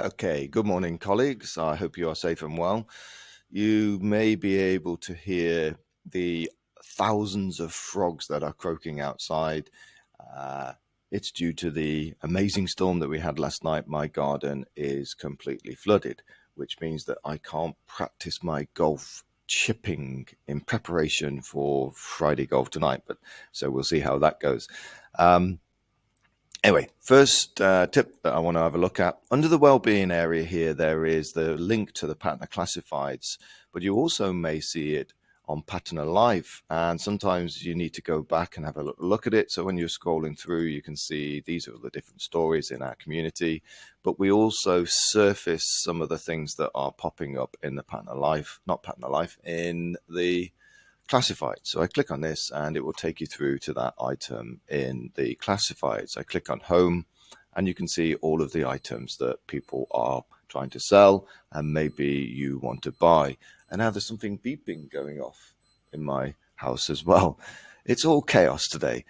Okay, good morning, colleagues. I hope you are safe and well. You may be able to hear the thousands of frogs that are croaking outside. Uh, it's due to the amazing storm that we had last night. My garden is completely flooded, which means that I can't practice my golf chipping in preparation for Friday golf tonight. But so we'll see how that goes. Um, Anyway, first tip that I want to have a look at. Under the well-being area here, there is the link to the Patana Classifieds, but you also may see it on Patana Live, and sometimes you need to go back and have a look at it. So when you're scrolling through, you can see these are the different stories in our community, but we also surface some of the things that are popping up in the Patana Live, not Patana Live, in the classified. So I click on this and it will take you through to that item in the classifieds. I click on home and you can see all of the items that people are trying to sell and maybe you want to buy. And now there's something beeping going off in my house as well. It's all chaos today.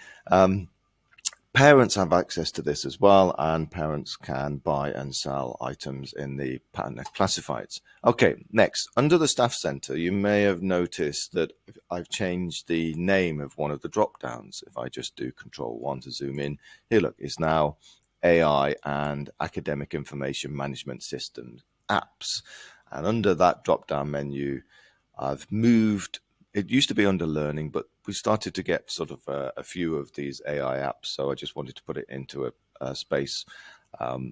Parents have access to this as well, and parents can buy and sell items in the Patana Classifieds. Okay, next, under the Staff Center, you may have noticed that I've changed the name of one of the drop downs. If I just do Control 1 to zoom in, here, look, it's now AI and Academic Information Management Systems apps. And under that drop down menu, I've moved. It used to be under learning, but we started to get sort of a few of these AI apps. So I just wanted to put it into a space,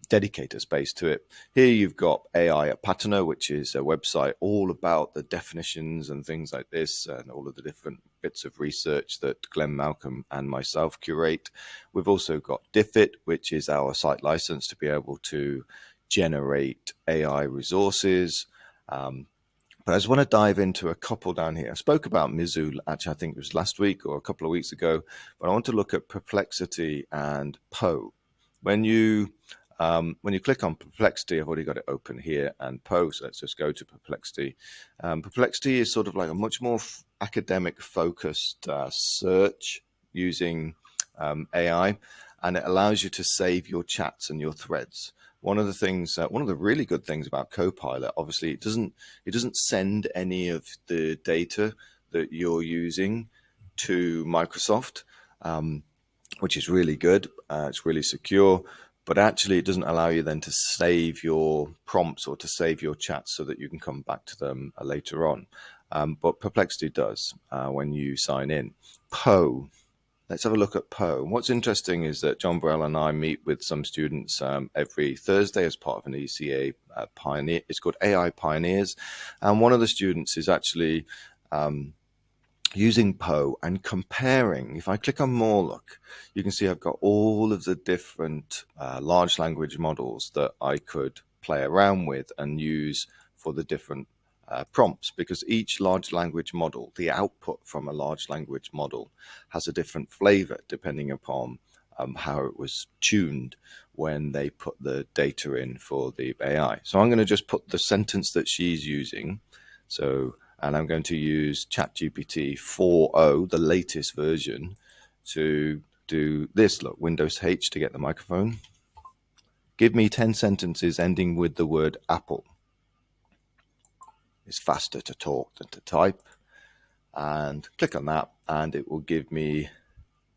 dedicate a space to it. Here you've got AI at Patana, which is a website all about the definitions and things like this, and all of the different bits of research that Glenn Malcolm and myself curate. We've also got Diffit, which is our site license to be able to generate AI resources. But I just want to dive into a couple down here. I spoke about Mizu, actually, I think it was last week or a couple of weeks ago, but I want to look at Perplexity and Poe. When you click on Perplexity, I've already got it open here, and Poe, so let's just go to Perplexity. Perplexity is sort of like a much more academic focused search using AI, and it allows you to save your chats and your threads. One of the things, one of the really good things about Copilot, obviously, it doesn't send any of the data that you're using to Microsoft, which is really good. It's really secure, but actually, it doesn't allow you then to save your prompts or to save your chats so that you can come back to them later on. But Perplexity does when you sign in. Poe. Let's have a look at Poe. What's interesting is that John Burrell and I meet with some students every Thursday as part of an ECA pioneer. It's called AI Pioneers. And one of the students is actually using Poe and comparing. If I click on more, look, you can see I've got all of the different large language models that I could play around with and use for the different prompts, because each large language model, the output from a large language model, has a different flavor depending upon how it was tuned when they put the data in for the AI. So I'm going to just put the sentence that she's using. And I'm going to use ChatGPT 4.0, the latest version, to do this. Look, Windows H to get the microphone. Give me 10 sentences ending with the word apple. It's faster to talk than to type. And click on that, and it will give me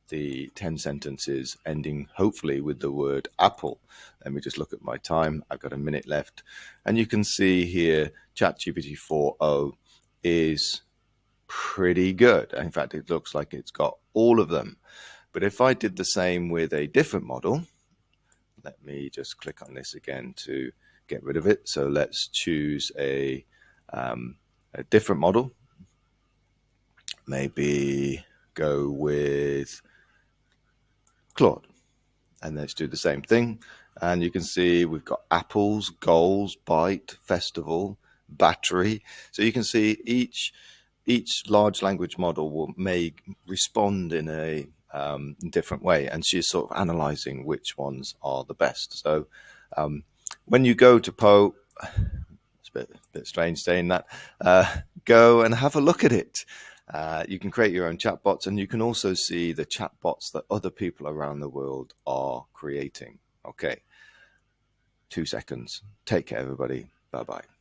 the 10 sentences ending hopefully with the word apple. Let me just look at my time. I've got a minute left. And you can see here ChatGPT 4.0 is pretty good. In fact, it looks like it's got all of them. But if I did the same with a different model, let me just click on this again to get rid of it. So let's choose a different model. Maybe go with Claude. And let's do the same thing. And you can see we've got apples, goals, bite, festival, battery. So you can see each large language model may respond in a different way, and she's sort of analyzing which ones are the best. So when you go to Poe, it's a bit strange saying that, go and have a look at it. You can create your own chatbots, and you can also see the chatbots that other people around the world are creating. Okay. 2 seconds. Take care, everybody. Bye bye.